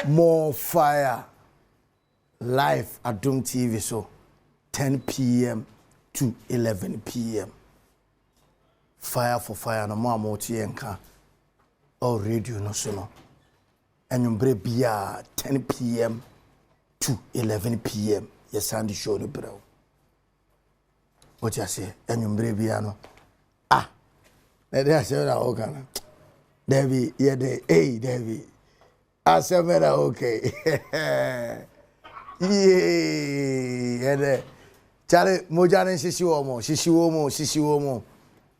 More fire. Live at Adom TV, so 10 p.m. to 11 p.m. Fire for fire, no more moti enka. Or radio no sono. And you break 10 p.m. to 11 p.m. Yes, Sandy show the bro. What you say? And you break no. Ah, they say that okay. Debbie, yeah, hey, Debbie. I said, okay. Yeah, Charlie, Mojane Shishiwomo, Shishiwomo.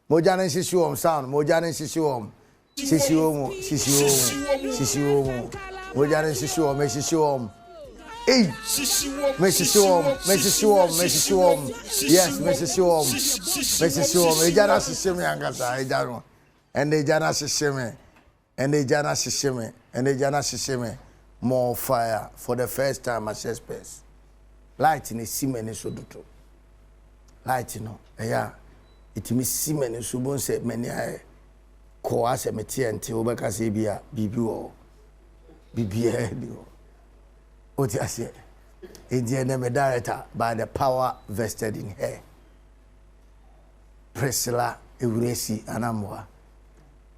Mojane Shishiwom sound, Mojane Shishiwom. Shishiwomo. Mojane Shishiwom. Hey, Meshishwom. Yes, Meshishwom. Ejana Shishimi Angasa, Ejano. And Ejana Shishimi. More fire for the first time at space. Light in a semen so do. Light, yeah. It means semen so bon said many coas a metier until Obacasibia, BBO, BBA. What I say? Indian director by the power vested in her. Priscilla Eurasi Anamwa.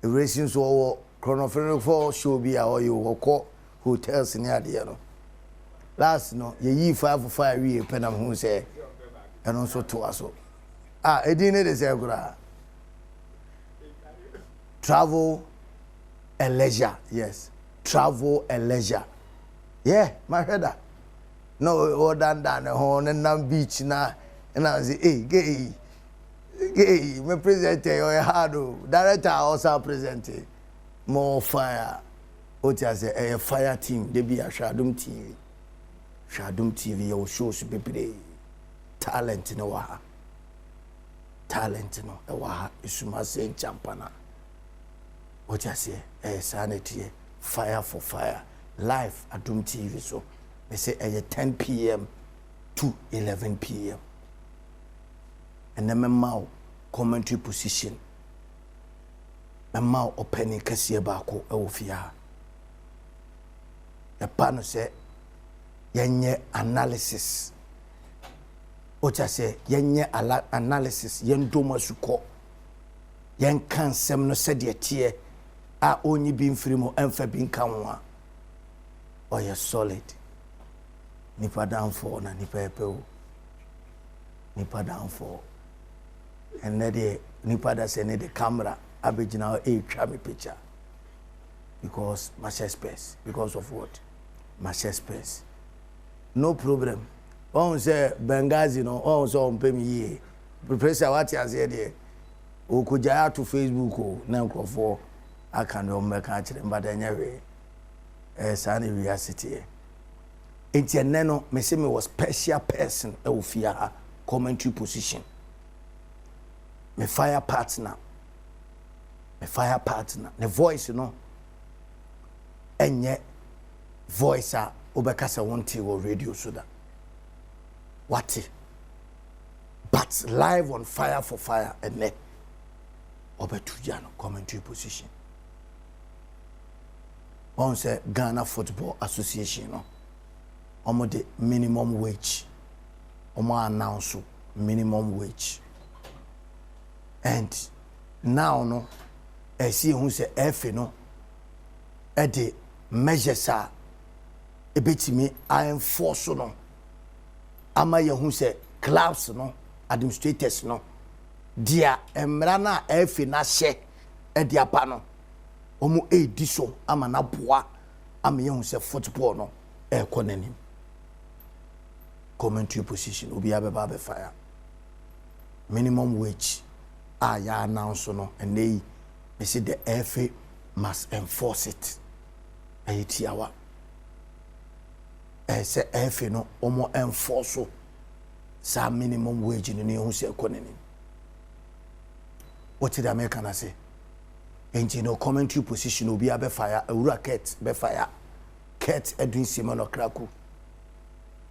Eurasians so chronophrenic for show be our you call. Hotels in the last no ye 5 for 5 years penam who say and also to us I didn't say travel and leisure. Yes, travel and leisure. Yeah, my header no or than a horn and nam beach na and I say hey gay me present or hard director also presented more fire. What I say, a fire team, they be a Adom TV. Adom TV, your shows be play. Talent in a waha. Talent in a waha. Isuma say champana. What I say, a sanity, fire for fire. Live at Adom TV. So they say a 10 p.m. to 11 p.m. And then my mouth commentary position. My mouth opening kasi bako eofia. The panel say, yenye analysis. Ocha say, yenye analysis, yen doma suko. Yen kan sem no said ye tie, a only being free mo enfe bin kanwa. Or ye solid. Nipa down for na nipa epe. Nipa down for. And then nipa da say ne the camera, abijina e twa picture. Because my space. Because of what? My space. No problem. On say Benghazi no, on so on pay me. Professor what you say there. O kujaya to Facebook o na nkrofo aka no make a kire but anyway. Sani reality. Enti ene no me say me was special person e ofia commentary position. Me fire partner. The voice enye voice a obekasa wonte wo radio so that what but live on fire for fire and ne obetujano commentary position on say Ghana Football Association omo de minimum wage omo announce minimum wage and now no I see who say F at the measures are a bit me I enforce no ama ye who say clubs no administrators no dia emrana F na she e dia pa no omo ediso ama na boa ama ye who say football no e konanim commentary position obi abeba be fire minimum wage ya announce no and they say the FA must enforce it. Ayitiawa. Say FA no omo enforce sa minimum wage in the who say economy. What did American say? And you know commentary position will be a fire, a racket be fire. Ket Edwin Simon Kraku.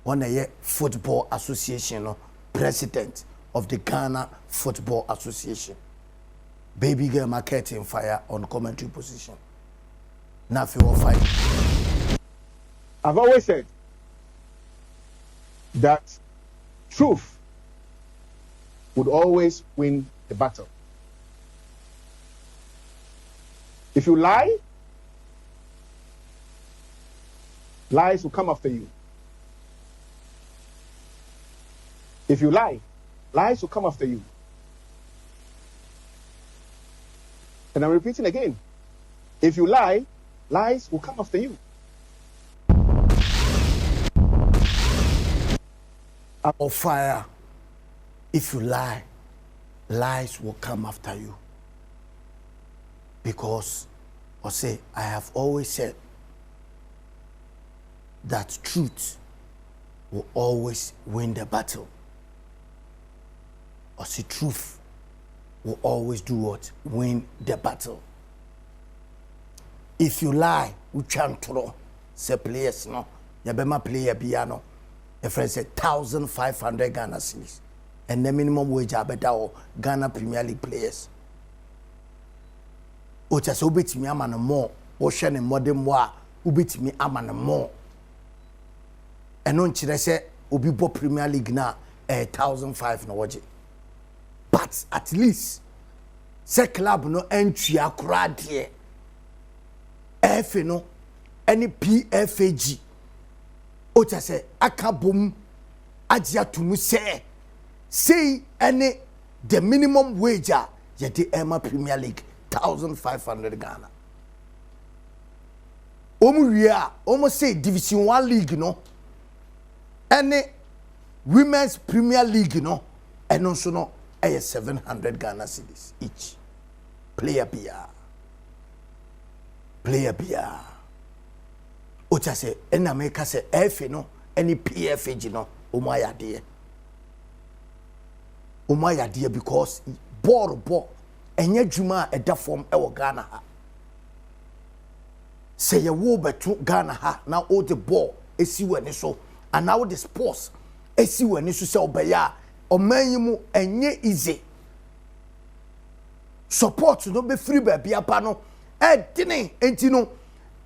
One year Football Association no president of the Ghana Football Association. Baby girl marketing fire on commentary position. Now if you fight. I've always said that truth would always win the battle. If you lie, lies will come after you. If you lie, lies will come after you. And I'm repeating again. If you lie, lies will come after you. Or fire, if you lie, lies will come after you. Because, or say, I have always said that truth will always win the battle. Or say, truth will always do what? Win the battle. If you lie, we can't throw. Say players, no. Yabema player piano. A friend said 1,500 Ghana cedis. And the minimum wage are better Ghana Premier League players. Ocha so bit me amana more. Ocean and modern war. Ubit me amana more. And on chile say Ubibo Premier League na 1,500 no waje. But at least say club no entry akura de. FA no any PFAG. Ocha say akabum ajia tumu say any the minimum wage yet Emma Premier League 1,500 Ghana. Almost say Division 1 League no any Women's Premier League no and also no 700 Ghana cedis each player beer. Ocha say en America say FA no any PFAG no umaya dear because ball enye dwuma eda form e wo Ghana ha say ye wo betu Ghana ha na all the ball esi wani so and now the sports esi wani so say obeya omanyimu enye easy support no be free baby apa no dini enti no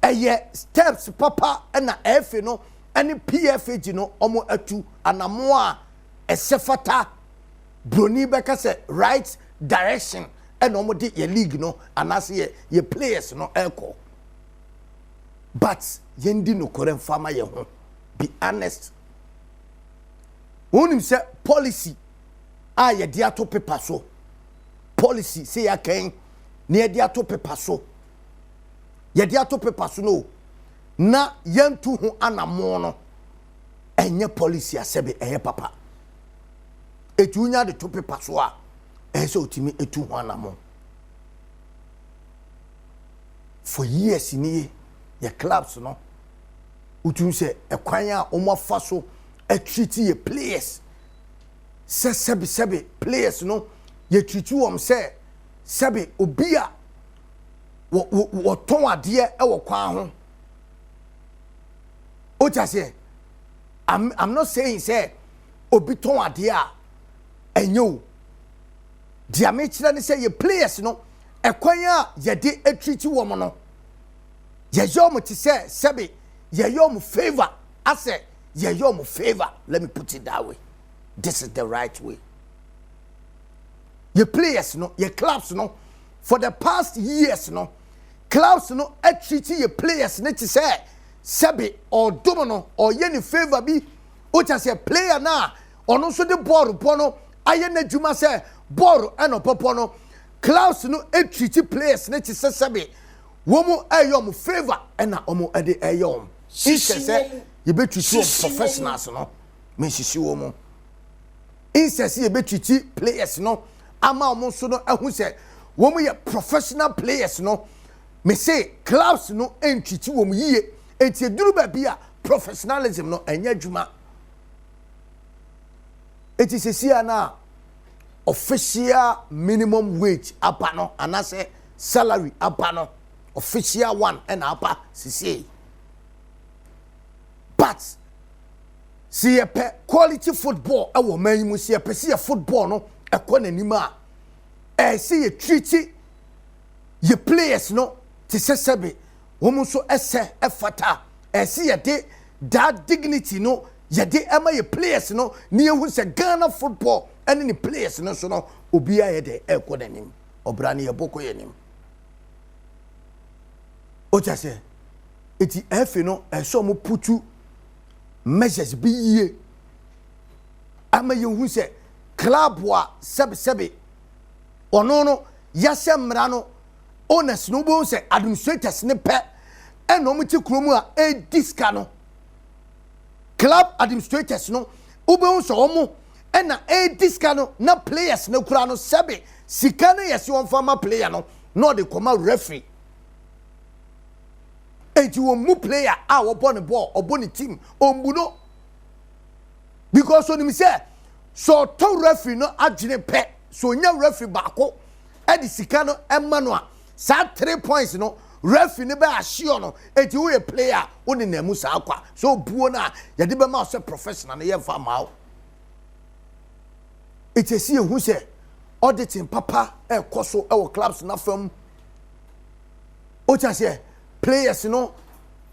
eye steps papa na FA no any PFAG no omo atu anamo a esefata broni beka say right direction and almost your league no and as your players no echo. But yendi no current farmer ye ho. Be honest. Unim say policy ye dia to paper so. Policy say ya ken ne dia to paper so. Ye dia to paper so no. Na yentu ho anamo no. Enye policy asebe eye papa. Etunya de to paper so a so timi etu ho anamo. For years ni ye clubs no utum say ekwan a omo afa so treat ye players se sebi players no ye treat wom say sebi obi a wo ton ade e wo kwan ho o just say I'm not saying say obi ton ade a enyo dia me kira ni say ye players no ekwan a ye de treat wom no ye yom ti say sebi ye yom favor I say ye yom favor. Let me put it that way. This is the right way. Your players no, your clubs no, for the past years no, clubs no treat your players no to say sebi or domino or any favor be o just say player na or no so the ball pono ayene juma say ball and opono clubs no treat players no to say sebi womo ayom favor and na omo ade ayom say you be treat professionals no me sisi womo insesi you be treat players no ama omo so no ehun say womo ye professional players no me say clubs no treat womo yiye enti duru ba bia professionalism no enya dwuma enti sesi ana official minimum wage apa no anase salary apa no official one and apa sisi but see a quality football a woman you see a football no a conanima see a treaty your players no to say woman so esse a fata see a day that dignity no yɛde ɛma yɛ players no ne ehu sɛ Ghana football ɛne ne players no so no obi a yɛde ɛkɔ n'anim ɔbra ne yɛbɔkɔ yɛ anim o kyɛ sɛ eti ɛfɛ no ɛsɛ ɔmo putu measures bi yie ama yɛhu sɛ club wa sɛbsɛbe ɔno no yɛsɛ mmara no owners no bo sɛ administrators ne pɛ ɛna ɔmo ti kurom a diska no club administrators no wobɛhu sɛ ɔmo ɛna diska no na players no kura no sɛbe sika no yɛsi wɔn fama player no na ɔde kɔma referee eti wɔn mu player a wɔbɔ ne ball ɔbɔ ne team ɔmbu no because onim sɛ so ɔtɔ referee no adwene pɛ so onya referee baako ɛde sika no ɛma no a saa 3 points no referee ne bɛ ahyia no eti wo yɛ player wo ne na mu saa kwa so buo na yɛde bɛ ma so professional no yɛ fa ma wo eti esi ehu sɛ auditing papa ɛkɔ so ɛwɔ clubs na fam o kya sɛ players no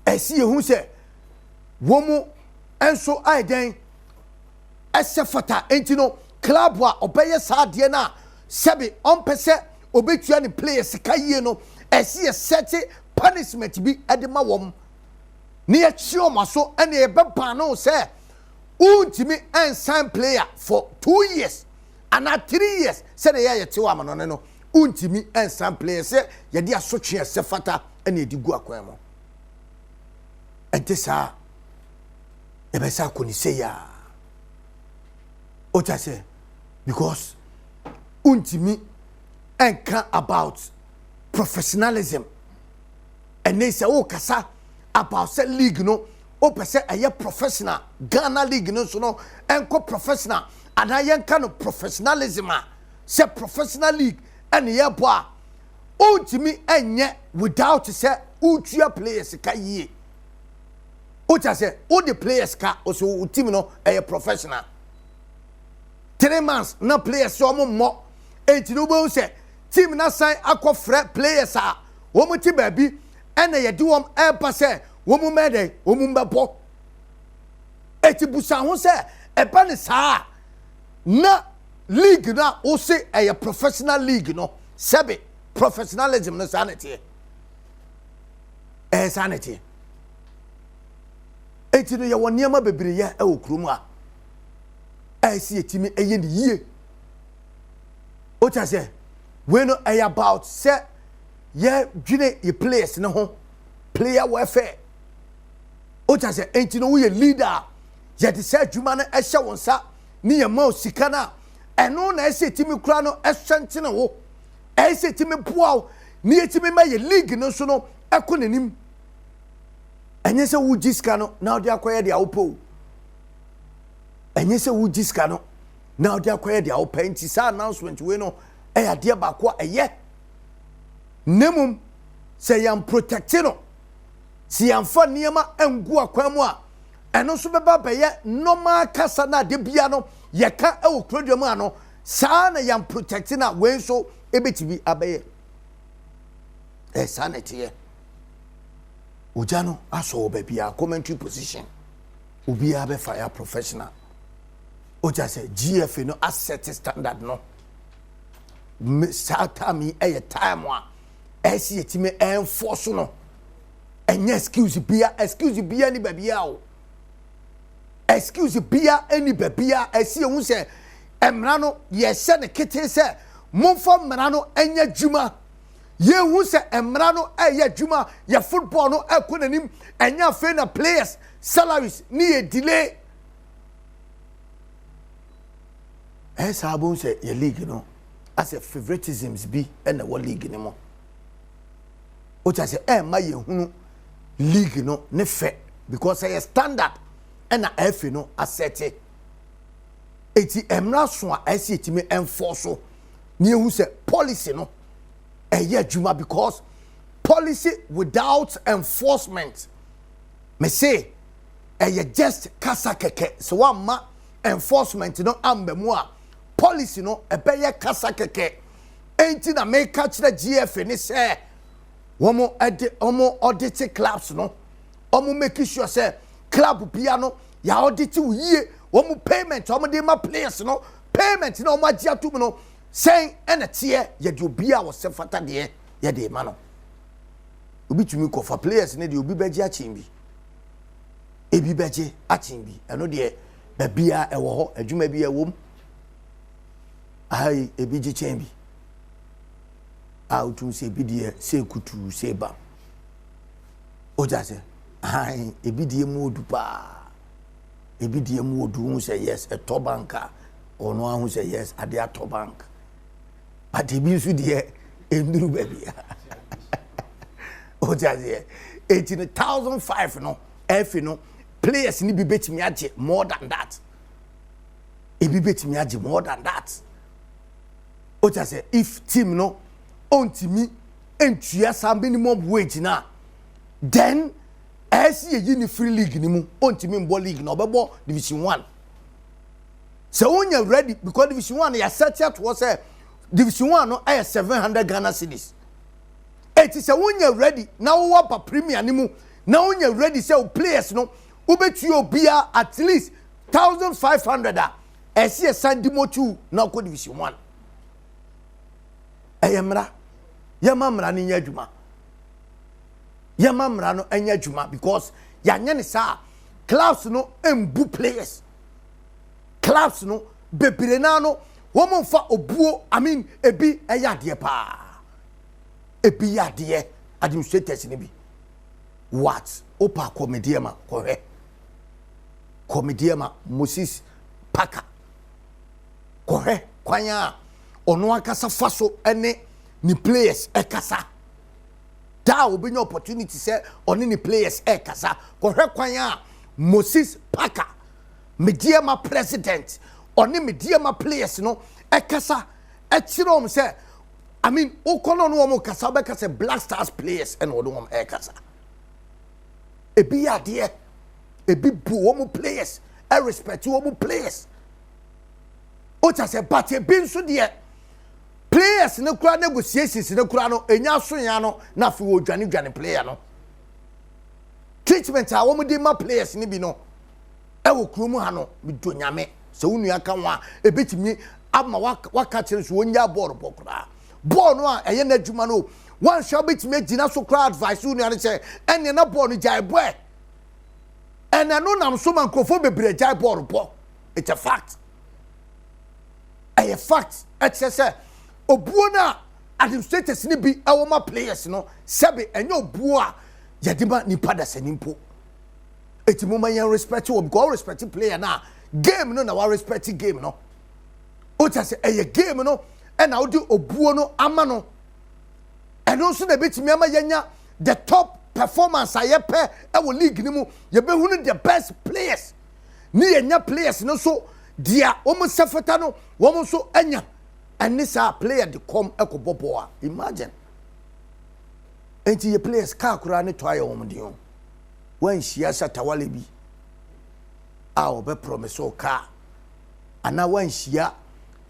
esi ehu sɛ wɔn mu enso aiden ɛsɛ fata enti no club a ɔbɛyɛ saa deɛ na sɛbi ɔmpɛ sɛ obetua ne players ka yie no esi yɛ set punishment bi ɛde ma wɔn ne yɛ kyi ɔmo so ɛna yɛbɛ ban no sɛ untimi ensign player for 2 years and 3 years sɛ de yɛ te wa ma no no untimi ensign player sɛ yɛde asotwe ɛsɛ fata ɛna yɛde gu akwan mu ɛnte saa yɛbɛsa akɔni sɛ ya o kya sɛ because untimi enka about professionalism and they say oh kasa about say league no o pese ɛyɛ professional Ghana league no so no enko professional and I yenka no professionalism a say professional league and yɛ bo a untimi enye without say utua players ka yie o kya sɛ o the players ka o so team no ɛyɛ professional 3 months na players so mo mo enti no bo say team na sign akɔfrɛ players a wɔn ti baabi ɛna yɛde wɔn ɛɛpa sɛ wɔn mɛdɛ wɔn mbɛbɔ eti busa ho sɛ ɛba ne saa na league na ɔsi ɛyɛ professional league no sɛbi professionalism no saa na teɛ ɛyɛ saa na teɛ eti no yɛwɔ nneɛma bebree yɛ ɛwɔ kurom a ɛyɛsi etimi ɛyɛ ne yie o kya sɛ. We know about say yeah dwene ye players ne ho player welfare o cha say enti no we leader ye de say adwuma no ehye won sa ne ye ma osika na eno na ese timi kura no ehwentene wo ese timi boa ne ye timi ma ye league no so no eko nanim enye se wo giska no na odi akoye de awopo enye se wo giska no na odi akoye de awopo enti sa announcement we no ɛyɛ adeɛ baako a ɛyɛ nemum sɛ yɛn protect no si yɛn fa nneɛma ngu akwan mu a ɛno nso bɛba bɛyɛ normal kasa na ade bia no yɛka ɛwɔ kurodwa mu ano saa na yɛn protect na wei nso ebetumi abɛyɛ saa na ɛteɛ ogya no asɔ wɔ baabi a commentary position obiara bɛfa yɛ professional ogya sɛ GFA no asset standard no saa time ɛyɛ time a ɛsi yɛtumi enforce no ɛnyɛ excuse bia ni babia o excuse bia any babia ɛsi ehu sɛ emra no yɛhyɛ ne kete sɛ momfa mmara no ɛnyɛ dwuma yehu sɛ emra no ɛyɛ dwuma yɛ football no ɛkɔ nanim ɛnyɛ afei na players salaries ni yɛ delay ɛsa abon sɛ yɛ league no as a favoritisms bi and the league ni mo o cha say ma ye hunu league no ne fe because say standard and na FA no asset eti emra so a asi etimi enforce so ne ehu say policy no eye adwuma because policy without enforcement me say eye just kasa keke so one ma enforcement no amba mu a policy no ebeye kasa keke enti na make catch the GFA ni say womo audit clubs no omo make sure say club piano ya audit ye wo payment wo de ma players no payment na wo agia to no sen ene tie ye de obi a wo se fata de ye de ma no obi tumi ko for players ne de obi beji achim bi ebi beji achim bi eno de ba bia e wo ho adwuma bi e wom ai ebi ji chen bi a utum se bi de se kutu se ba o ja se ai ebi de mu odu pa ebi de mu odu hu say yes a top banker ono ahu say yes ade a top bank but ebi su de enduru ba bia o ja se 18,005 no F no players ni bi betimi age more than that ebi betimi age more than that o ja se if team no ontimi entua sa minimum wage na then as ye ni free league ni mu ontimi mbo league na obebo division 1 so when you ready because division 1 ya set out was say division 1 no 700 Ghana cedis it is when you ready now what pa premier ni mu now when you ready say players no ubetu obia at least 1,500 as ye sandimo 2 na ko division 1 ayemra yamamra ni nyadwuma yamamra no anya dwuma because yanya ne sa clubs no embu players clubs no bebire na no wo monfa obuo I mean ebi eyade pa ebi yade administrators ni bi what opa comediema comediema Moses Paka kohe kwanya ono akasa faso ene ni players ekasa da obinya opportunity say oni ni players ekasa kohwe kwanya Moses Paka mediema president oni mediema players no ekasa echirom say I mean okono no mo kasa be kasa Black Stars players and odo mo ekasa ebi ade ebi bu wo mo players e respect wo mo players o cha say but ebi nso de players ne kura negotiations ne kura no enya so ya no na fi wo dwane player no treatment a wo de ma players ne bi no e wo krumu ha no mi do nyame se wonu aka wa e betimi ama waka kire so wonya ball bokura ball no a eye na adwuma no one shot betimi agina so kura advice wonu ane say ene na ball no jai boy ene no nam so man krofo bebre jai ball bo it's a fact a fact say obuo na administrators ni bi awoma players no sebe enyo obuo a yadima ni pada sanimpo etimo man respect wo because respect player na game no na wa respect game no o ta say eye game no e na odi obuo no ama no eno so na betimi ama yanya the top performance ayepe e wo league ni mu ye be hunu the best players ni yenya players no so dia o mo sefeta no wo mo so anya and this player de come ekoboboa imagine enti ye players ka kura ne toa ye won de on wan hia satawale bi a obe promise o ka ana wan hia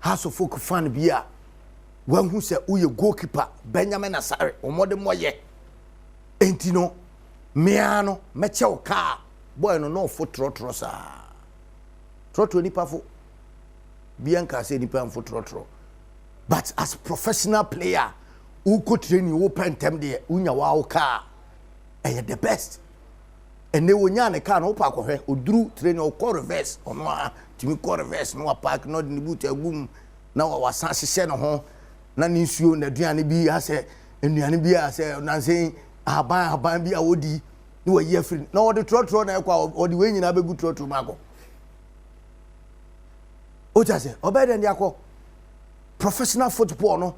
haso folk fan bi a wan hu se uye goalkeeper Benjamin Asare omode moye enti no mea no meche o ka boy no fo trotro sa trotro ni pafo bianca say ni pa fo trotro. But as professional player, who could train you open time there, unya wa car, and you're the best. And they will nyane car no park or drew train or core reverse or no, Timmy core reverse, no park, not in the boot a boom. Now I was saying home, none issue, and the Diani B. I said, and the Anibia, I said, I'm saying, I buy be a woody, do a year free. No, the trot run or the way you have a good trot to Marco. What I say, or better than Yako. Professional football no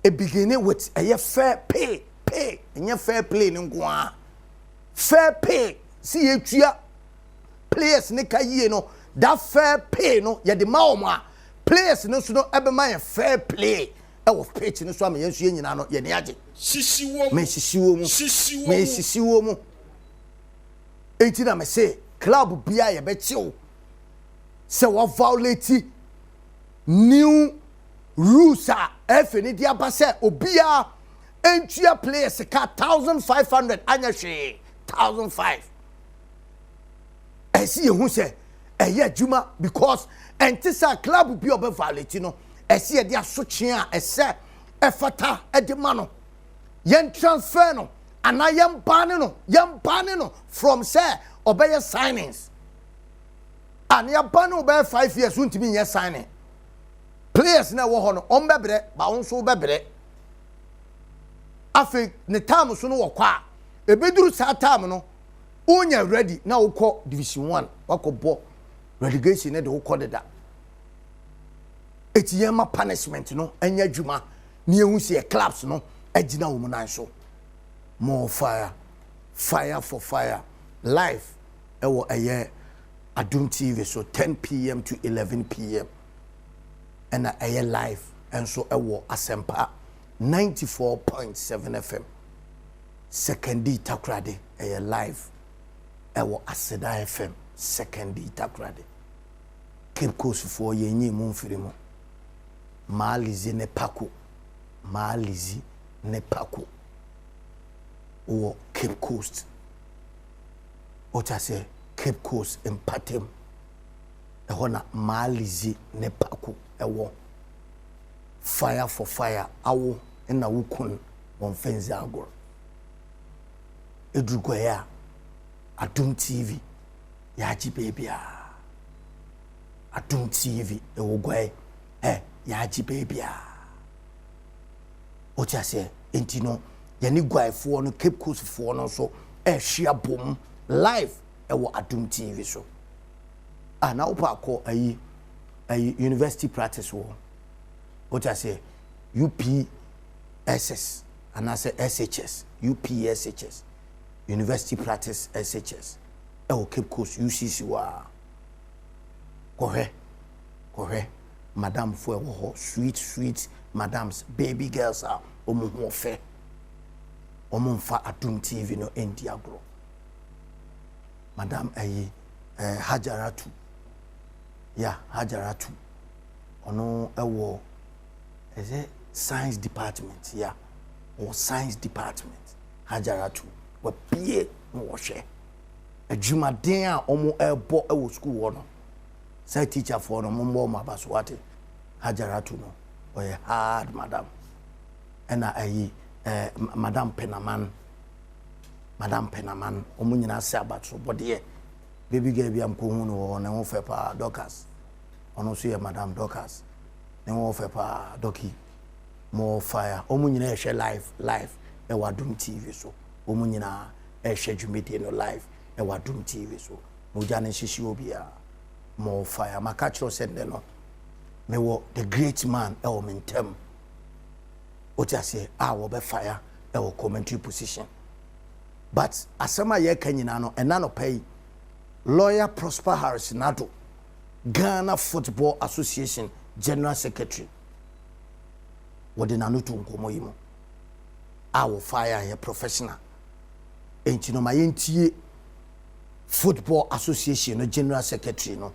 e beginning with a fair pay and fair play no fair pay see etua players ne ka yie no that fair pay no ye de ma players no so no ebe ma fair play e wo pitch no so am ye nsu nyina no ye ne age sisiwo mu enti na me say club bia ye be chiw se wa violate new rules are FND abase obia entua players ka 1,500 anya hwe 1,500 see who say yeah juma because entisa club bi obe violate no see e dia sochia ese efata e de ma no yen transfer no ana yen ban no from say obey signings and ya ban no obey 5 years untimi yen signing players na wo ho no on bebre ba won so bebre afi ne time so no wo kwa ebeduru sa time no unya ready na wo division 1 wako bo relegation ne de wo de da etiyema punishment no anya dwuma ne ehu se clubs no agina wo nan so more fire for fire live ewo eye Adom TV so 10 p.m. to 11 p.m. and eye live and so ewo Asempa 94.7 FM secondi takrade eye live ewo Aseda FM secondi takrade Cape Coast for yenyi mumfiri mo maalizi ne pako o Cape Coast ota se Cape Coast empatem ehona maalizi ne pako ewo fire for fire awo na wukun won fenzi agor edrugo ya Adom TV ya ji baby Adom TV ewo gwe ya ji baby o cha se enti no yani gwaifo no Cape Coast fo no so hia bom live ewo Adom TV so na opa ko ayi university practice wo o cha se UPSS and I say SHS UPSHS university practice SHS ewo Cape Coast UCC wa kohe madam fo ewo sweet madams baby girls are omo ho fe omo mfa Adom TV no endi agro madam Hajaratu ono ewo eze science department or science department Hajaratu we pie no wo hwe adwumaden a omo ebo ewo school wo no say teacher for no mo mabaswate Hajaratu no oye hard madam and madam Penaman omo nyina se abatso bode baby girl bi am ko hu no na wo fe pa Dorcas ono so ye madam Dorcas ne wo fe pa Doki more fire omo nyina e hwe live e wa Adom TV so omo nyina e hwe dwumede no live e wa Adom TV so no jane hyehyɛ obia more fire maka chiro send no me wo the great man e wo mentem o ti ase wo be fire e wo commentary position but asema ye kanyina no ena no pay lawyer Prosper Harris Nado Ghana Football Association General Secretary wode na no to nkomo yimo wo fire ye professional enti no mayentie Football Association no General Secretary no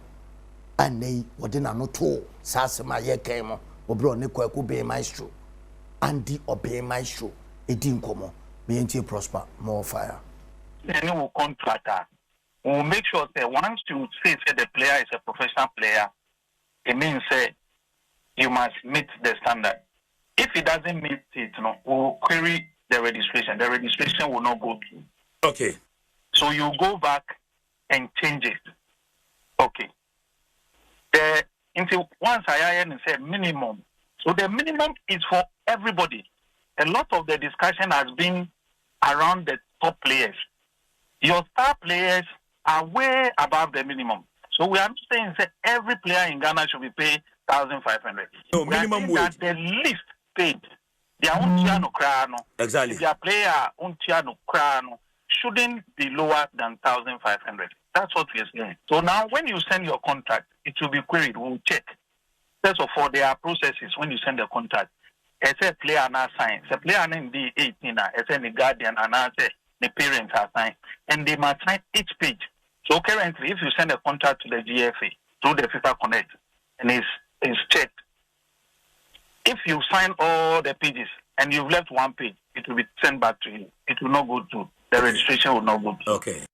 anei wode na no to sasema ye kan mo obro ne kwaku be maestro Andy obey maestro edi nkomo mayentie Prosper more fire any contractor will make sure that once you say the player is a professional player, it means you must meet the standard. If he doesn't meet it, we'll query the registration. The registration will not go through. Okay. So you go back and change it. Okay. Once I say minimum. So the minimum is for everybody. A lot of the discussion has been around the top players. Your star players are way above the minimum. So we are saying that every player in Ghana should be paid 1,500. No, minimum wage. That the least paid, their own tiano krano. Exactly. Their player own tiano krano shouldn't be lower than 1,500. That's what we are saying. So now when you send your contract, it will be queried. We'll check. First of all, there are processes when you send the contract. As a player now sign, a player in the 18, as a guardian and as the parents are signed, and they must sign each page. So currently, if you send a contract to the GFA through the FIFA Connect and it's checked, if you sign all the pages and you've left one page, it will be sent back to you. It will not go through. The registration will not go through. Okay.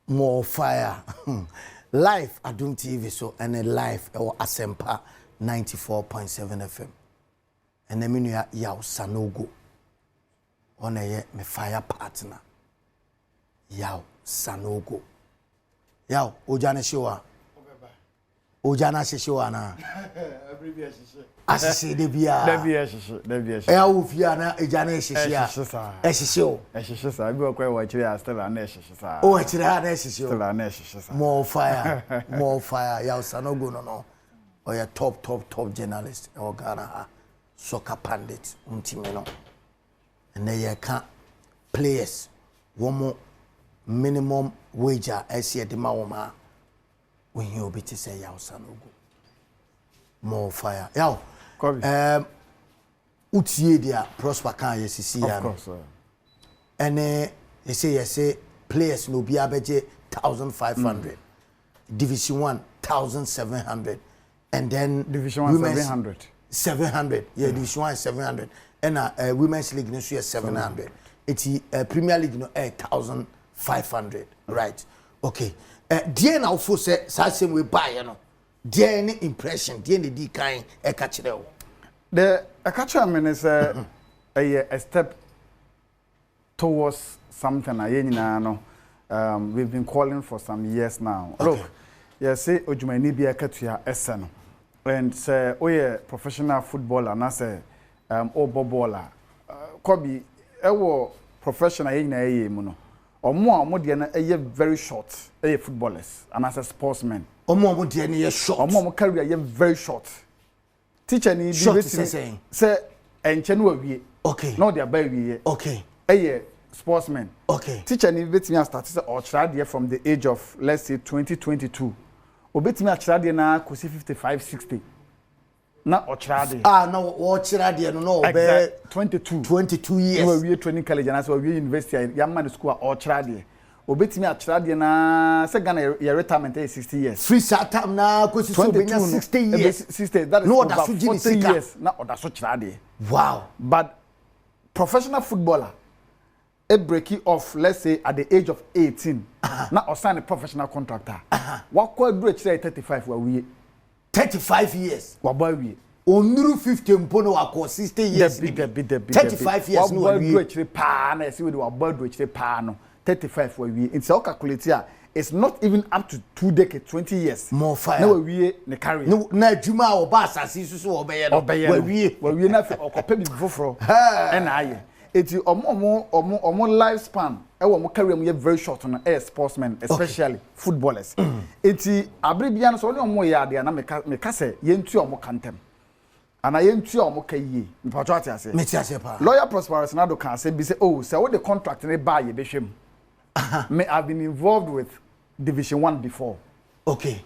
more fire. Live Adom TV so and a live or Asempa 94.7 FM. And then me yaw Sanogo. On a me fire partner. Yaw Sanogo. Yaw Ojana Shiwa. Ojana Shishiwa na. Asisi de bia. De bia. Yaw ufia na ejana shishia. Eshisho. Eshisho. Bi okwa wa chiri still na eshisho. Oh, chiri ha na eshisho. Still na eshisho. More fire. More fire. Yaw Sanogo no. Or your top journalist or Ghana soccer pundit no. And then you can't players one more minimum wager as the Mawama when you be to say Yaw Sanogo. More fire. Yaw Utie dia prosper can you see of course. And they say players no be abeje 1,500. Division 1 1,700. And then Division 1 700. 700. Yeah, Division 1 700. And Women's League no 700. It's Premier League no 1,500. Right. Okay. Dear now for say same we buy, you know. Dear any impression, dear the D kind a catch it. The catch is a step towards something we've been calling for some years now. Okay. Look, you say Ojumani be a catcher SN. And say, oh yeah, professional footballer, and I say, baller. Kobe, professional muno. Or more very short, footballers, and as a sportsman. Or more short. Or more career, very short. Teacher need short saying. Say, and Chenua okay. No, they are baby. Okay. Sportsman. Okay. Teacher need me start or child from the age of let's say 2022. Obetimi achirade na kosi 55 60 na ochirade no ochirade no be 22 years we training college and so we university ya man school ochirade obetimi achirade na se Ghana your retirement is 60 years free time na kosi so benya 60 years 60 that is no over 40 years na odaso chirade. Wow. But professional footballer a breaking off, let's say at the age of 18, now or sign a professional contractor. What could do 35 were we 35 years? What boy we? Onuru 50 mpono wako 60 years. 35 years no we. What boy pan? I see with what boy do pan. 35 were we? It's all calculated here. It's not even up to 2 decades, 20 years. More fire. No we ne carry. No na juma obasa sisu obeye no. We na fi okope bi foforo. And aye. It's omo lifespan. Omo career mo very short on sportsmen, especially footballers. It's abribia no so omo yade na me say yentu omo kantem. Ana yentu omo kayi. Mpacho atiase. Metiase pa. Lawyer Prosperous Nado can say be say say what the contract ne buy ye behwem. Me I've been involved with Division 1 before. Okay.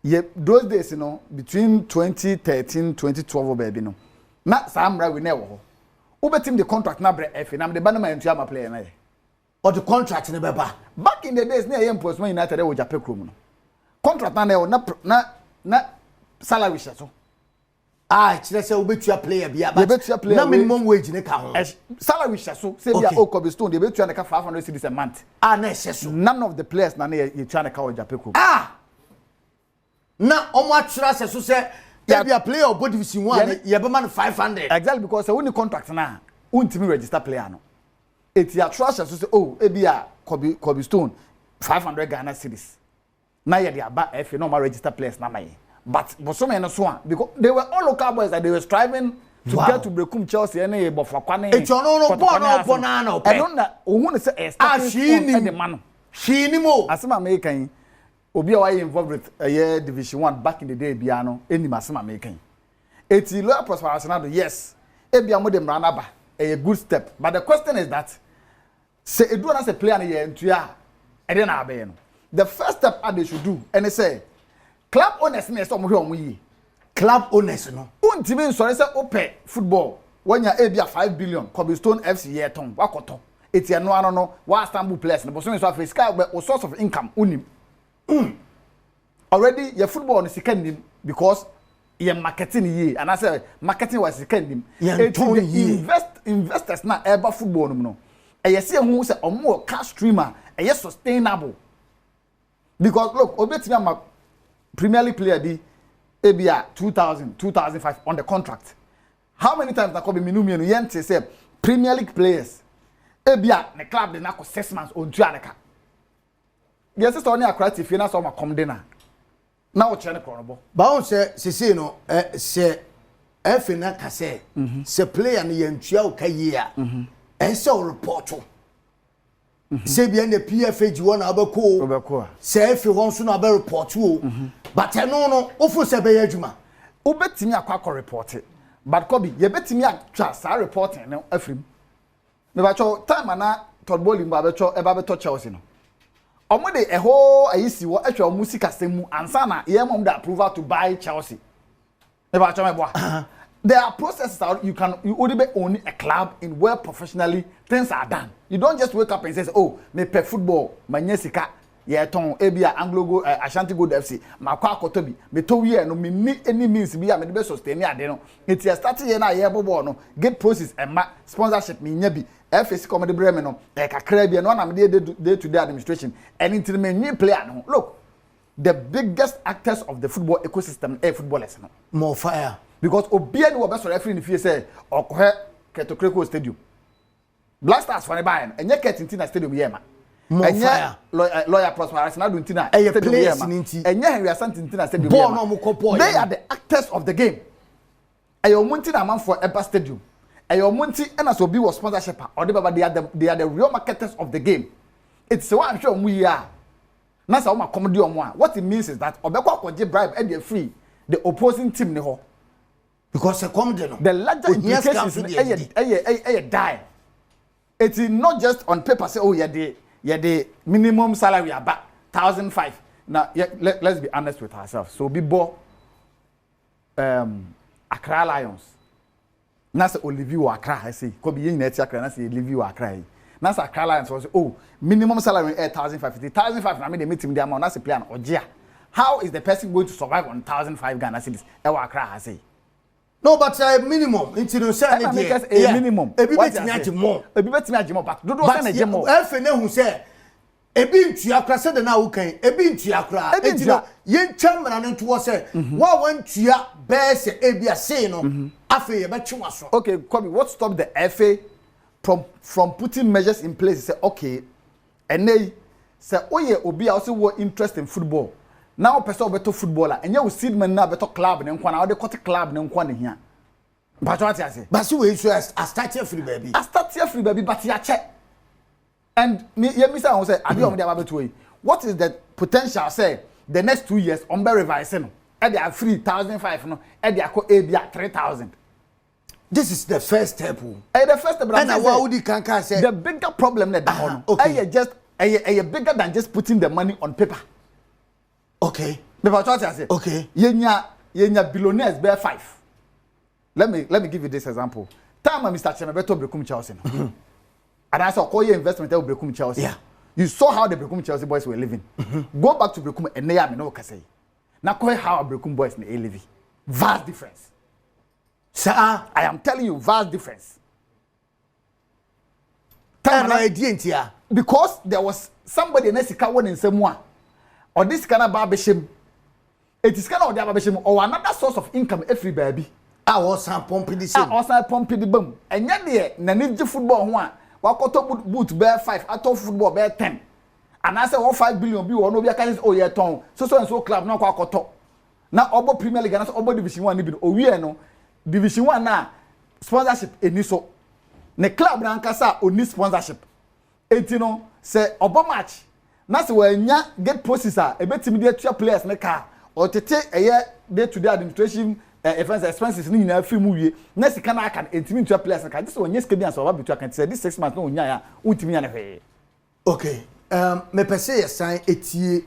Yeah, those days between 2013 2012 baby no. Na samra we never Ubetim the contract na bre FA na me the banama entu ama player na ye. Or the contract ne beba. Back in the days na yem Postman United wo Japan krom no. Contract na salary so. Kire say obetua player bia but na minimum wage ne ka ho. Salary so say bia Okobi Stone dey betua na ka 500 cedis a month. Na so. None of the players na you try na ka wo Japan krom. Na omo atira so say yeah, be a player of both division 1 you be man 500 exactly because when the contract na untimi register player no it ya trash so say e be a Kobe Stone 500 Ghana cedis na ye dey aba FA no ma register players na mai but so many no so because they were all local boys that they were striving to get to Brekum Chelsea and e bofakwa na e no bona na e no na ohun say starting the man she ni mo asema American Obi a involved with Division 1 back in the day biano eni masema making. Eti Lawyer Prosperous Nado yes. Ebia mo dem ranaba a good step. But the question is that say edu na say player na ye ntua e dey na abe no. The first step they should do and they say club owners na so mo hwe omo yi. Club owners no. Untimi nsore say ope football when ya ebia 5 billion Kobe Stone FC ye ton wakoton. Eti ano no wa Istanbul players no so so Africa be source of income unim. Already your football is second because your marketing ye and I say marketing was second investors na ever football no e you see who say omo cash streamer e sustainable Because look, obetimi am Premier League player be ebia 2000 2005 on the contract. How many times na ko be minumi no yente say Premier League players ebia the club dey na ko 6 months on tu aneka. Yes, sister only akra tifie na so ma come dinner. Na wo chere kronobo. Ba on se no se efe na ka se se player no yantua o ka yi a se o report o. Se bia na PFA ji wona abako se efe won so na aba report o. But no ofu se be adwuma. Obetimi akwa report. But Kobe, ye betimi atwa sa reporting no afrim. Me ba cho time na todball mba be cho e ba be to Chelsea no. Omo de eho ayisi wo atwa musika semu ansa na ye mom the approval to buy Chelsea. Me ba cho me boa. There are processes out you only be owning a club in where professionally things are done. You don't just wake up and say, "Oh, me play football, manyesika, ye ton ebia Anglo Go Ashanti Gold FC, makwa akotobi, me to we no me ni any means bi me be sustain ade no." It is starting here na ye bobo no, get process and ma sponsorship me nya bi. FSC comedy breme no, e kakra bi no na me day to day administration. And until me new player no. Look, the biggest actors of the football ecosystem are footballers no. More fire. Because Obian will best referee in the field say or Ketokreko Stadium. Black Stars for the Bayern and yet Ketintina Stadium Yema. More fire. Lawyer Prosperous Naduntina and players and yet we are Santina Stadium. They are the actors of the game. A Muntina man for Epa Stadium. A Munti and as Obi was sponsorship or they are the real marketers of the game. It's so I'm sure we are. That's how comedy on one. What it means is that Obeko Koje bribe and they're free the opposing team neho. Because the larger implications is die. It is not just on paper say, oh, yeah, the minimum salary about 1,500. Now, let's be honest with ourselves. So, we bought Accra Lions. Now, say Olivier Accra, I say, could be in Accra, I say Olivier Accra. Now, say Accra Lions was oh, minimum salary 1,500. 1,500. I mean, they meet him the amount. That's a plan. Or how is the person going to survive on 1,500 Ghana cedis? Accra, I say. No, but minimum. It's no say a minimum. A bit me more. A bit me more. But do not say more. Elfene who say e bi ntu akra say na wo kan e bi ntu akra e ti no ye ntwam na no to say wa wantua be say e bia say no afa ye be twa so. Okay, Kobe, what stop the FA from putting measures in place? Say okay, and say oye obi also were interest in football. Now person beto footballer and you see man na beto club ne nkwa na we dey cut club ne nkwa ne hia. But what I say? But so we so I start here free baby. I start here free baby but ya check. And me say I say abi om dey ababeto yi. What is the potential say the next 2 years on be revising no? E dey free 1,500 no, e dey akọ ebia 3,000. This is the first step. The first step. And why would you can say the bigger problem that down. Okay, just bigger than just putting the money on paper. Okay. Because what I say? Okay. Yenya billionaires bear 5. Let me give you this example. Time Mr. Chemebeto Brekum Chelsea. And I saw call your investment at Brekum Chelsea. Yeah. You saw how the Brekum Chelsea boys were living. Go back to Brekum and they are no say. Now call how Brekum boys may living. Vast difference. Sir, I am telling you, vast difference. Because there was somebody in Esika one in someone. Or this kind of barbeshim, it is kind of the barbeshim or another source of income every baby. I was some pumping the same. I was pumping the boom. And yet, there, Naniji football one, Wakoto boot bear 5, I told football bear 10. And I said, oh, 5 billion, or no, can oh, yeah, ton. So and so club, no, Wakoto. Now, Obo Premier League, and Obo Division 1, even oh, yeah, no, Division 1 now, sponsorship, and so. The club, Nankasa, only sponsorship. And you know, say, Obo match. Na se wanya get processor e betimi dey tua players ne car or tete eye day to day administration expenses ni nyina free mu wie na sika na aka entimi tua players ne car this wanya sika bi an so ba bitu aka say this 6 months no onya ya untimi ya ne hwe. Okay, me pese yesan etie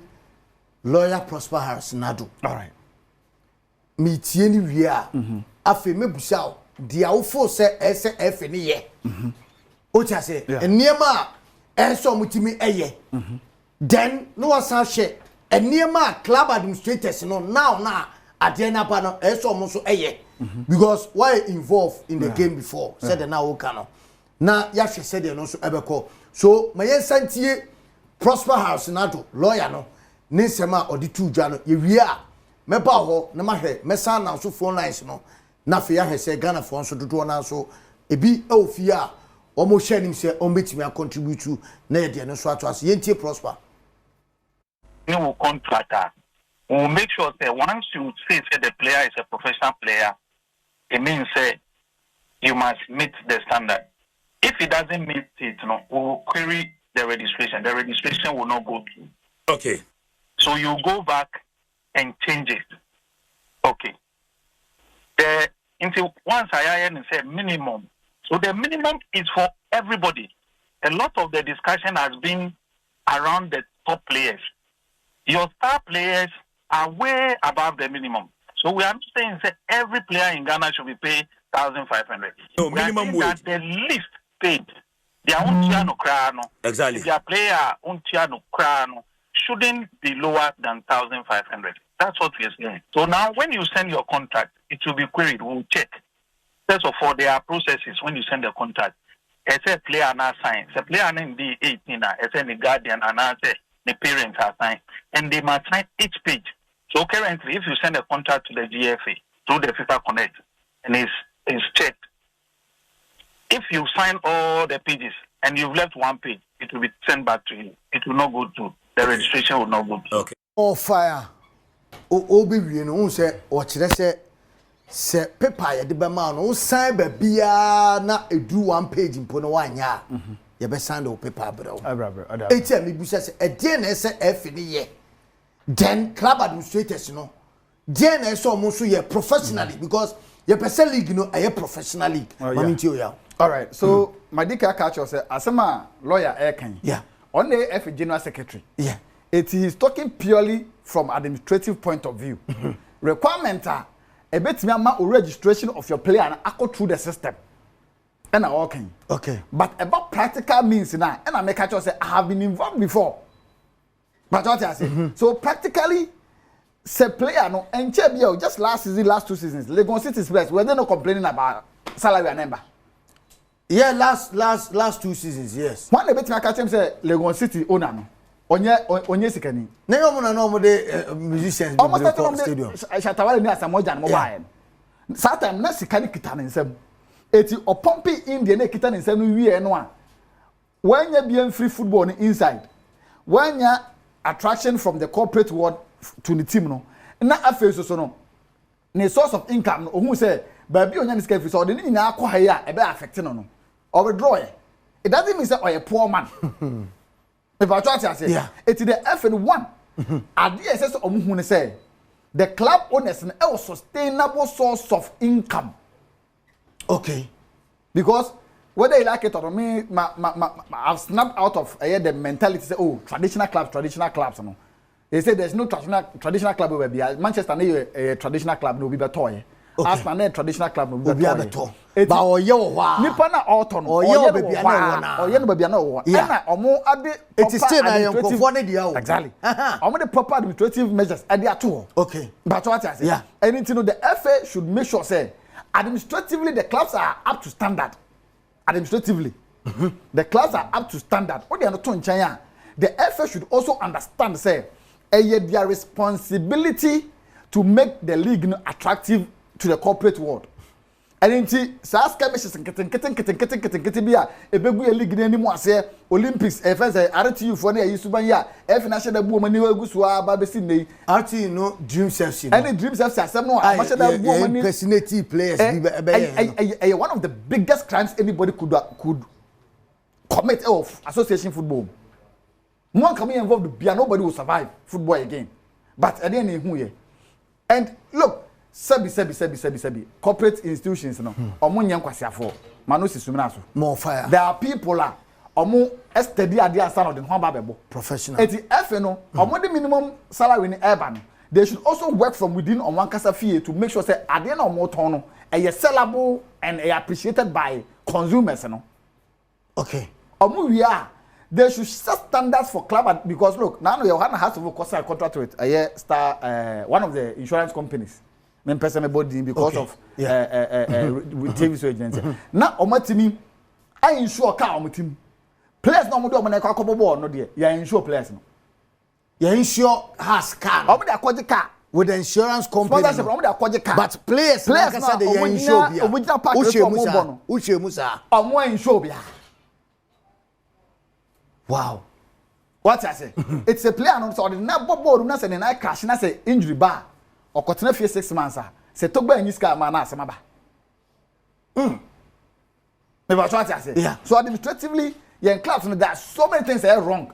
lawyer Prosper Harris Nado. All right. Me tie ni wie a afi me busa o dia wo fo se ese efe ne ye. O tia se eniema enso mutimi eye. Then no one say and near my club administrators no now at the end up so because why involved in the game before said now cano now Yashi said no so ebeko so my santie Prosper House Nado lawyer no ne nsema odi tu dwa no ye wie a meba ho na mahwe mesa na so phone lines no na fe ya hwese Ghana fo nso dodo na so ebi ofie a omo hwe nim se ombetimi contribute to na ye de no so ato as yentie prosper we will contract her. We will make sure that once you say the player is a professional player, it means you must meet the standard. If it doesn't meet it, no, we will query the registration. The registration will not go through. Okay. So you go back and change it. Okay. Until once I said minimum. So the minimum is for everybody. A lot of the discussion has been around the top players. Your star players are way above the minimum. So we are not saying that every player in Ghana should be paid 1,500. No, minimum wage. That the least paid, their own Tiano Crano. Exactly. Their player own Tiano Crano shouldn't be lower than 1,500. That's what we are saying. So now when you send your contract, it will be queried. We'll check. First of all, there are processes when you send the contract. It's a player now sign. It's a player in the 18. It's a guardian and the parents are signed. And they must sign each page. So currently, if you send a contract to the GFA through the FIFA Connect and it's checked, if you sign all the pages and you've left one page, it will be sent back to you. It will not go through. The registration will not go through. Okay. Oh fire. Oh be we no say o kire se paper ye de be ma no sign ba bia na edu one page mpo no wanya. Ye be sign the paper bro. Abra. Etia me busa se e de na se F ni ye. Then club administrators no. De na so mo so ye professionally because ye person league no a professional league. All right. So my dika catch us asema lawyer Ekan. Yeah. On the F general secretary. Yeah. It is talking purely from administrative point of view. Requirement are a bit registration of your player and go through the system. And I working. Okay. But about practical means now, and I make catch us say I have been involved before. But what I say, so practically, say player no and just last season, last 2 seasons, Lagos City's players were they not complaining about salary and number. Yeah, last 2 seasons, yes. One bit my catch him say Lagos City owner no. Onye sikani. Na yo mo na no mo de musicians be the stadium. Shatawale ni asamoja no buy. That time na sikani kita ne nsam. Eti opompi India na kita ne nsam no wie no a. Wanya bien free football ni inside. Wanya attraction from the corporate world to the team no. Na afi so no. Ne source of income no ohun say ba bi onya ni sika free so de ni nyina akọ ha ya e be affect no. Or withdraw it. It doesn't mean say a poor man. If I try to say, yeah. It is the FN1. At the SS Omuhune say, the club owners a sustainable source of income. Okay. Because whether you like it or not, I've snapped out of the mentality say, oh, traditional clubs. No. They say there's no traditional club over here. Manchester a traditional club no be better. Arsenal a traditional club no be better. Ba oye wo wa nipa na auto no oye wo bebia na wo na oye no bebia na wo na omo ade it is still na yankofo ne dia wo exactly omo the proper administrative measures ade ato okay but what I say yeah anything no the FA should make sure say administratively the clubs are up to standard administratively the clubs are up to standard what they are not to nchen the FA should also understand say their responsibility to make the league attractive to the corporate world. And inti sa skirmishes nketen bia ebegu ye league ni mu ase Olympics e fe say RTU for na yisuban ya e national bu mani egu so aba be sin nei RTU no dream self any dream self asem no national bu mani personality players be one of the biggest crimes anybody could commit of association football. One come involved bia nobody will survive football again. But at the end hu ye. And look Sebi. Corporate institutions, no. Omo nyan kwasiafo. Manu sisumina so. More fire. There are people la. Omo steady ade asan of the ho ba bebo. Professional. Eti F no. Omo the minimum salary in urban. They should also work from within omo kasa fee to make sure say ade na omo ton no e sellable and appreciated by consumers no. Okay. Omo we are. They should set standards for club because look, now you has to work a contract with a one of the insurance companies. Person body because of with TV agency. Now omatimi I insure car omatim. Players no mo do omo na kwa ball no there. You insure players no. your insure has car. Omo dey akwaje car with the insurance company. Sponsorship omo dey akwaje car. But players like I said they insure bia. Original package for omo bono. Uche Musa. Omo insure bia. Wow. What I say? It's a player no so the na bobo na say na crash na say injury ba. Okotena fie 6 months ah. Say togba anyi ska ma na asema ba. Never what I say. Yeah. So administratively, in clubs there are so many things that are wrong.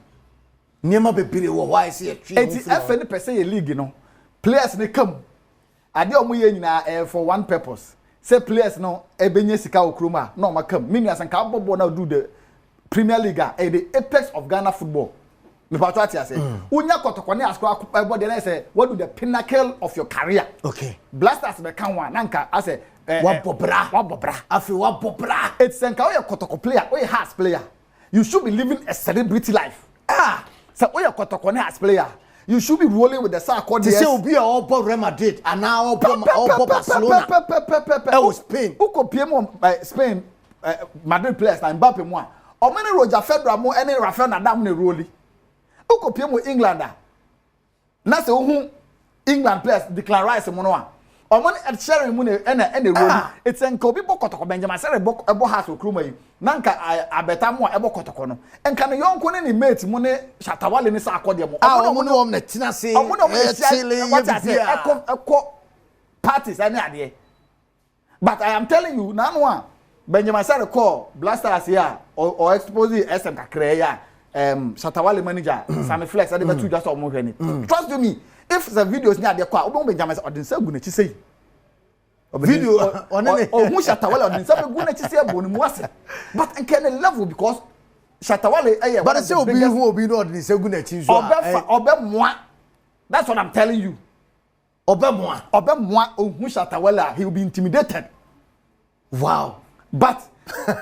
Niema bebere wo why say a tree. It's FN per se league you know. Players they come. Ade omo ye nyina for one purpose. Say players no ebenye sika okroma no ma come. Meaning as nka bobo na do the Premier League the apex of Ghana football. Me part what I say. Unya kotokwane asko everybody na say what do the pinnacle of your career. Okay. Blasters be kan one nanka I say wabobra. Afi wabobra. It's nka we kotoko player, we has player. You should be living a celebrity life. So we kotokwane as player. You should be rolling with the soccer. They say obi all Real Madrid and now all Barcelona. Spain. Who could pay more Spain Madrid players na Mbappe mo. O many Roger Federer mo any Rafael Nadal ne rolling. Who could pay more Englander? Na say who England players Declan Rice mo no a. O many at sharing mo any rolling. It's en ko bi bokotoko Benjamin Sere ebo house okroma yi. Nanka abeta mo ebo kotoko no. Enka no yonko ne mate mo ne Shatawale ne sa akode mo. Omo no na tina say. Omo no what I say eko parties any ade. But I am telling you now one Benjamin Sere call Blasters here or expose SM kakre ya Shatawale manager Sammy Flex ade betu just omo hwe ni. Trust me if the videos ni ade kwa obo Benjamin Sere odin say gu na chi say. Video on who Shatawale on some good nature say bonu wase but can level because Shatawale but say obi who obi no ordinary say good nature so obe moa that's what I'm telling you obe moa who Shatawale he will be intimidated. Wow. But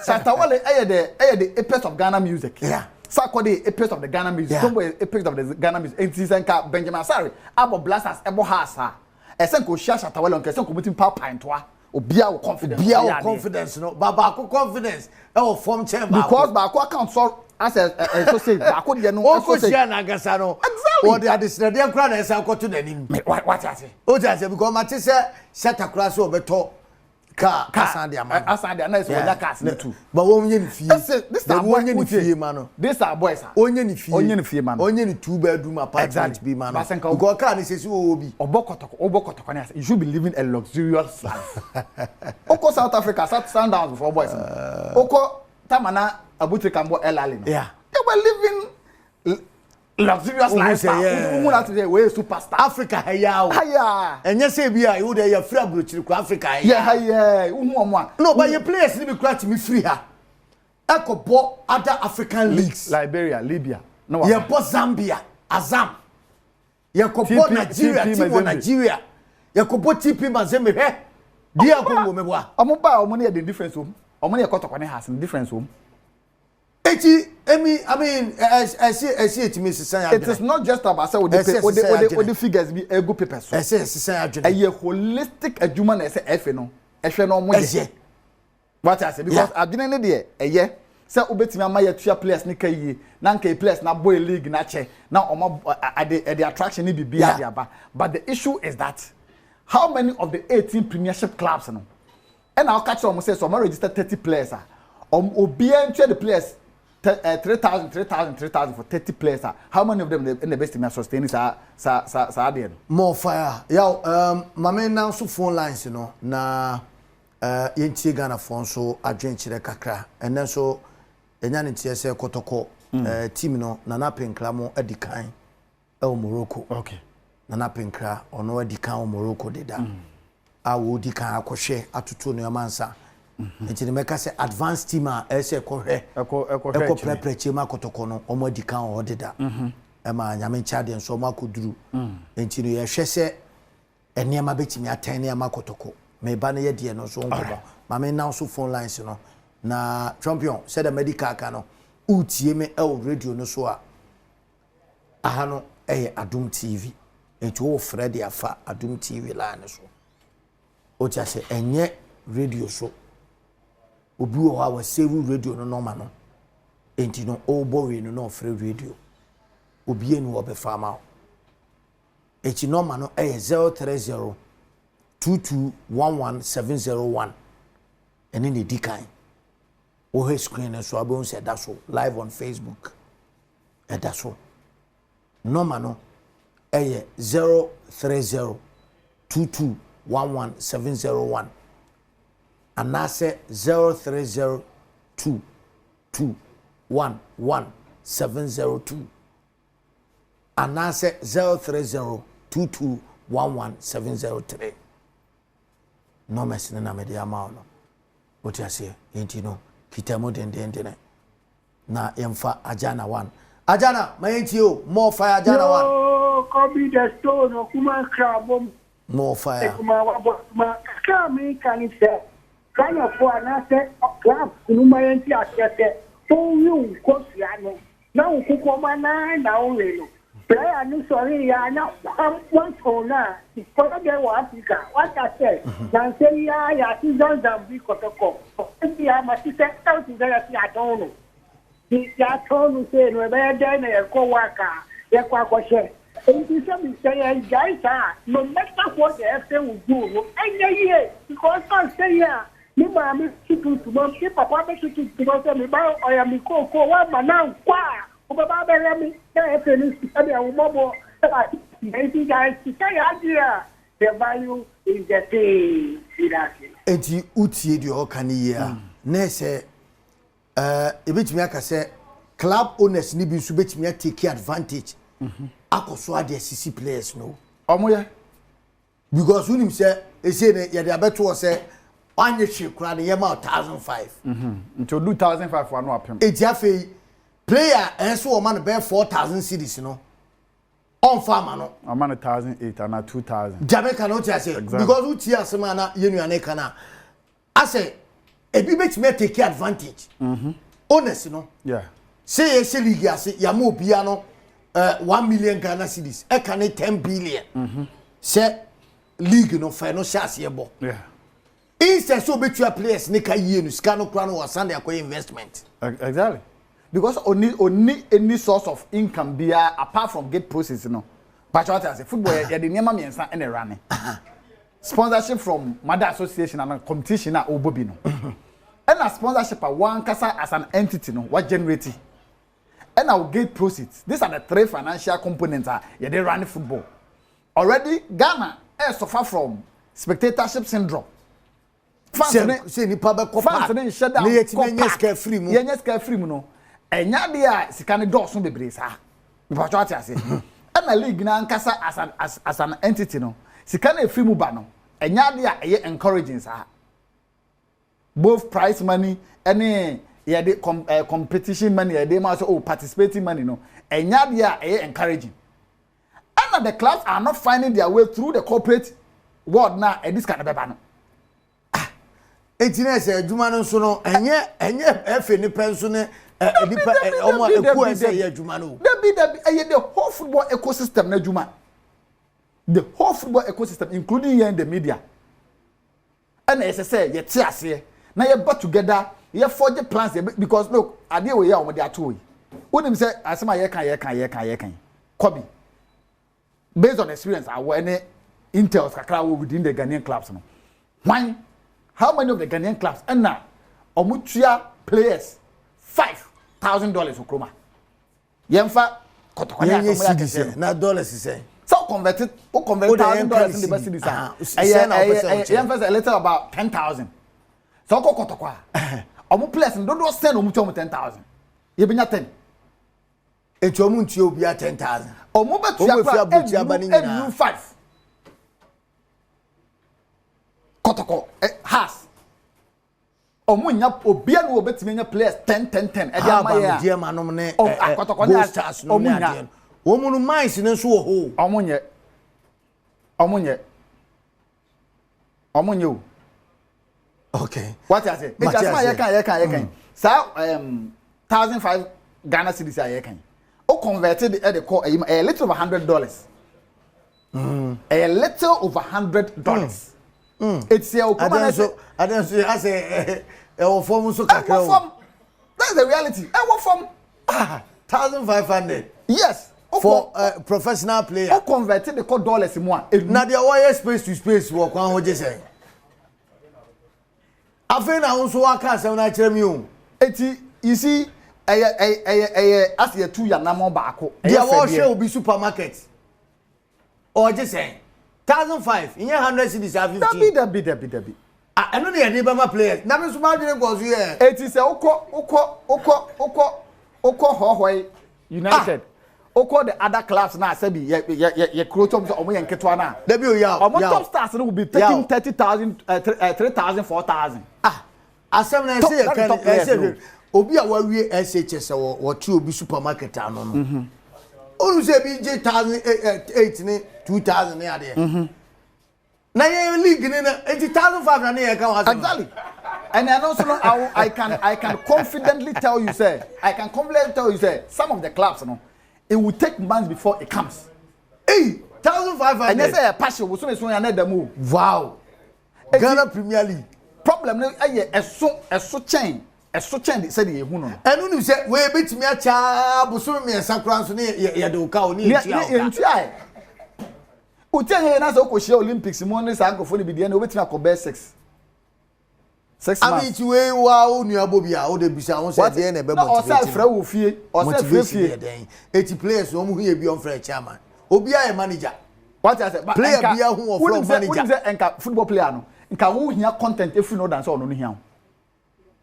Shatawale the apex of Ghana music. Yeah. Sako the apex of the Ghana music. Tombo apex of the Ghana music. And Tisanka Benjamin Sari abo Blasters ebo hasa. Esenko share Shatawale on esenko mutim pa pintoa obia wo confidence no baba ko confidence e wo form chamber because ba ko account so as so say ba ko de no so say share na gasa no o de adesina de kra na esa ko to nanim what I say o just say because mate say Shatakra so obeto ka asande ama asande na so oja cars na too but won nye ni fie this are boy ni fie ma no this are boys onye ni fie ma no onye ni 2 bedroom apartment bi ma no because car ni sesi obi obokotoko na you should be living a luxurious life oko South Africa Sundowns before boys oko tamana abutre kambo elale no yeah they were living luxurious life who na today we superstar Africa haya enye say bia you dey free abrochiri ko Africa haya who omo a no but your players ni be crash me free ha ekobo other African leagues Liberia Libya no ye bo Zambia Azam ye kobo Nigeria team of Nigeria ye kobo TP Mazembe he dia ko mo meboa omo ba omo na the difference omo na ekotoko ne has difference I mean, I see it, Mrs. It is not just about say the figures be a good paper. I say, a holistic adjustment. I say, F no more. What I say because I didn't need a year. Say, Ubetimi Amaya 2 players ni kayi. Na nke players na boy league na che. Na omo the attraction ni be aba. But the issue is that how many of the 18 premiership clubs no? And I'll catch them say so. I registered 30 players. Obia into the players. 3,000 for 30 players. How many of them in the best team are sustaining sa more fire. Yeah, my man now so phone lines, you know. Na yenti Ghana phone so adwenchire kakra. And then so enya ntie se kotoko team no Nana Penkra mo edikan Morocco. Okay. Nana Penkra ono edikan Morocco deda. A wo dikan akohwe atutu no amansa. Enti meka se advanced team a ese kohwe eko prepreche ma kotoko no omo dikan o deda ma nyame nchade nso ma koduru enti no ye hwe se enema betimi atene ya makotoko me ba na ye de no so nkoba ma me now so phone lines no na champion said the medical ka no utie me radio no so a aha no Adom TV enti wo Fred afa Adom TV la ne so o tia se enye radio so obi o ha wa save radio no normal no enti no o bo we no free radio obi enu obefa ma echi normal no 030 2211 ene ne di kan wo he screen so abon say that so live on Facebook that so normal no 030 2211 and I say 030 2211 and I say 030 2211 no messing na me dia ma no what you say enti no kitamo den na yemfa ajana 1 ajana mayenti o more fire ajana 1 oh copy the stone o kuma crabom more fire kuma ma kami kan say kana for na say club kunu mayenti asese so you ko siano na ukuko mana na onwelo player ni sorry ya na one corner for the Africa what I said dan say ya season Zambi kotoko ya ma say out in there ya don't know ya tonu say no be dey na ko waka ya kwa kwashe and some say guys no matter what the FA will do any year because I say ya ni ma mi tutu to mo papa be tutu to say me ba oya mi ko wa mana kwa Baba Belami, the value is the same. Eti utie di okani ya na se ebetimi aka se club owners ni bi so betimi take advantage akoso ade CC players no omoye because unim se ese ne ye de abeto se anye hwe kura ne ye ma 1005 until 2005 for no apem eti afei player enso o man be 4000 cedis no on farmer no a man 1008 and 2000 Jamaica no tia say because who tia asema na yenuane kana ase ebi betime take advantage honest no yeah say ye league ase ya ma obia no 1 million Ghana cedis e kan 10 billion say league no fa no chance ye bo yeah instead so betua players ne ka yie no ska no kra no wasande akoy investment exactly because only any source of income be apart from gate process no but what I say football ya de niam miensa ene rane sponsorship from mother association and competition na obobi no and a sponsorship one kasa as an entity no what generate and our gate proceeds these are the three financial components ya de run football already Ghana suffer from spectatorship syndrome fans say ni pa be ko pa fans shut down ye ska free mu ye ska free mu no enya de a sika ne dɔɔso bebre sa me pa twate ase na league na nkasa as an entity no sika na free mu ba no enya de a ye encouraging sa both prize money any ye de competition money ye de ma so participating money no enya de a ye encouraging and the clubs are not finding their way through the corporate world na this kind of beba no etine se adwuma no so no enye efe ni penso ne edipa omo eku e say adwuma no the whole football ecosystem na adwuma the whole football ecosystem including here in the media and say ye ti ase na ye got together ye forge plans because look ade we ya omo de ato yi onim say asema ye kan Kobe based on experience our any intel kakra within the Ghanaian clubs no why how many of the Ghanaian clubs and now omutua players $5,000 for Kroma yemfa kotokonya asomo na dollars say so converted $1,000 in the best cities yemfa say a little about 10,000 so kotokwa omu players ndo do send omu 10,000 ye benya 10 etu omu ntua obi 10,000 omu betua kwa and 5 kotoko has omunya obia no obetime nya players 10 e dia maye dia manom ne kotoko ne stars no ne ade omunu mines ne so ho omunye o okay what I say it just my ye kan so 1,005 Ghana cedis a ye kan o converted at the call a little over $100 a little over $100 it's your I don't say I say form so kakra that's the reality I want from 1,500 yes for professional player. O converted the $dollars in one. Na dia wire space to space wo kwan ho je say. Afen na won so waka asem na kire mi o. Eti you see as ye two ya namo baako. Dia wo hwe obi supermarket. O je say 1,500 in 100 cedis are 50. Dabi. Ah, eno ne yade be ma players. Na me so ma dwene go so ye. Eti se okọ hohoi United. Okọ the other clubs na say be ye krotom so omo ye nketo na. Da bi o ya. Omo top stars will be taking 30,000 3,000 4,000. Ah, asem na say ye kan say obi a wawie SHS wo tu obi supermarket ano no. Onu say bi je 1,008 ni 2,000 ni ade. Na ye league ni na 80,500 na ye kan wa. Exactly. And I also know how I can confidently tell you say some of the clubs it will take months before it comes. Hey, 1,500. And you say a passion will soon another move. Wow. Ghana Premier League. Problem no so chain said you know. And when you say we bit me a cha busu me sakran so ne do ka oni ntia. Utia na so ko share Olympics mo ne sa go for the be no betimi akọ 6. 6 months. I mean, we wow, new abobia, all the bisa, on said, then a baby. Or say, Frew fee, or say, 80 players, who here be on French chairman. Obia a manager. What I said, player be a who of manager and football player. No, in Kawu here content if you know dance on him.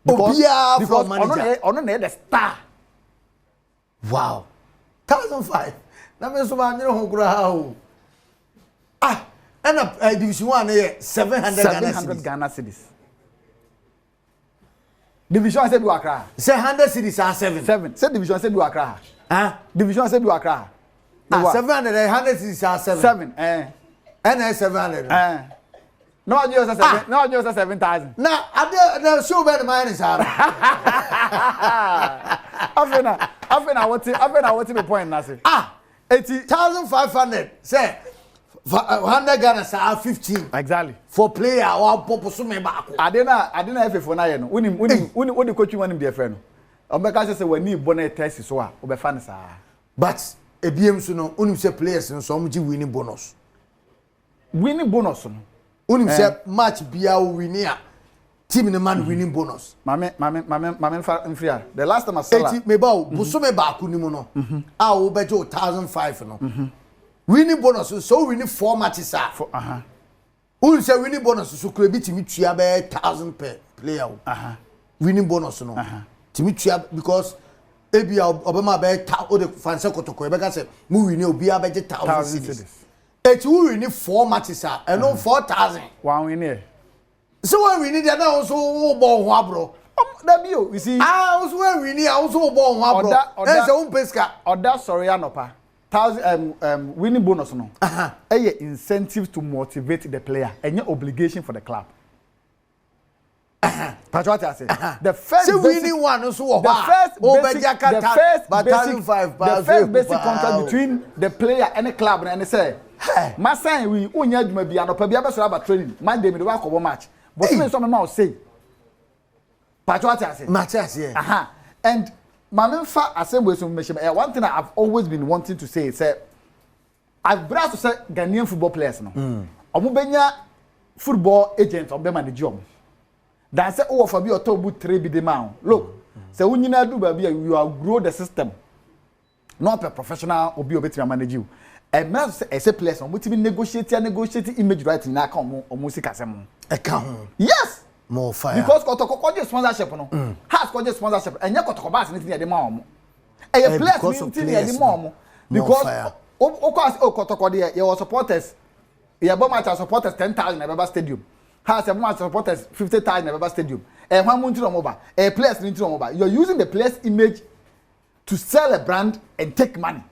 Obia from manager. On the star. Wow. 1,500. Now, Mr. Man, you know who ah, and a division 1 700 Ghana cedis. Division said you Accra. Say 100 cedis are 7. Say division said you Accra. Huh? Division said you Accra. 700 100 cedis are 7. And 700. No, you say 7. No, you say 7,000. Now, I show better minus. I want to be point now. 80,500. Say 100 Ghana are 15. Exactly. For player or purpose me back. I didn't have for now. When the coach want him be a friend. Obeka say when need bonnet test so obe fan sa. But ebiem so no unim say players no so omji winning bonus. Winning bonus no. Unim say match bia winning a team no man winning bonus. Mame free. The last time I saw me ba o buso me back ni mu no. A wo beje 1,500 no. Winning bonus so winning 4 matches are. Who say winning bonus so could be timi tua be 1,000 per player. Winning bonus no. Timi tua because ebia obema be o de fanse kotoko e be ka say mu win obi abeje 1,000 cedis. Et who winning 4 matches are and no 4,000. One win here. So when we need that also ball ho abro. That be you see. Also when we need also ball ho abro. That's a own pesca. Or that sorry anopa. 1,000 winning bonus no. A incentive to motivate the player and your obligation for the club. That's what I say. The first so winning one also the first basic contract between the player and the club and they say, my son we unya djuma bia no pa bia be so about training. Monday me do akọ match. But me so me ma say. That's what I say. Match here. And Mamemfa assembly so one thing I've always been wanting to say is I've brought to say Ghanaian football players no. Omo benya football agent on be manage omo. Dan say oh for be otobu 3 bi de ma. Look, say unyina do ba bia you are grow the system. Not a professional obi obetimi manage you. And man say players omo ti negotiate image right na ka omo sikasem. E ka ho. Yes. More fire. Because Kotoko sponsorship no. Has Kotoko sponsorship and ya Kotoko bass anything dey ma omo. E players anything dey ma omo. Because Kotoko there your supporters your match supporters 10,000 at Baba Stadium. Has a match supporters 50,000 at Baba Stadium. And one month on mobile. A players need to mobile. You're using the players image to sell a brand and take money.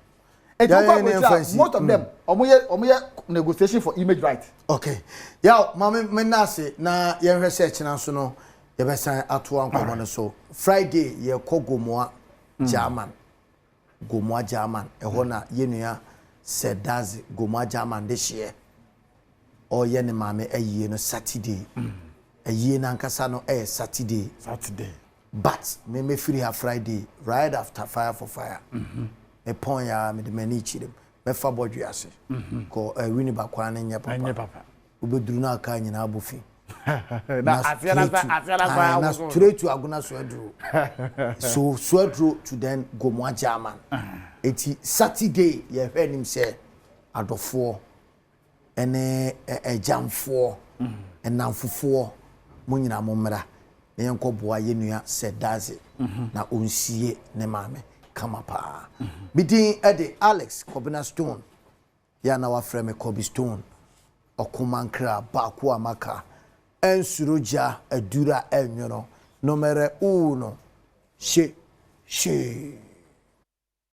And most of them omoye negotiation for image right. Okay. Yeah, mama na say na ye research na so no ye be san ato ankomo no so. Friday ye kọ Gomoa German. Gomoa German. E ho na ye nua Sedazi Gomoa German this year. O ye ne mama ayi no Saturday. Ayi na nkasa no Saturday. Saturday. But me free her Friday right after Fire for Fire. pon ya me de mani chirem me fa bodwe ase ko wini bakwa na nya papa obeduru na aka nyina abofi na asiana straight to aguna swadru so swadru to then go mo German eti Saturday ye hwe nim se adofo ene ejamfo enamfofo mo nyina mo mra na yenko boa yenua sedaze na onsie ne maame kama pa bidin ede Alex Kobina Stone ya na wa frame Kobe Stone okumankra baako amaka ensuroja adura enyono numero 1 she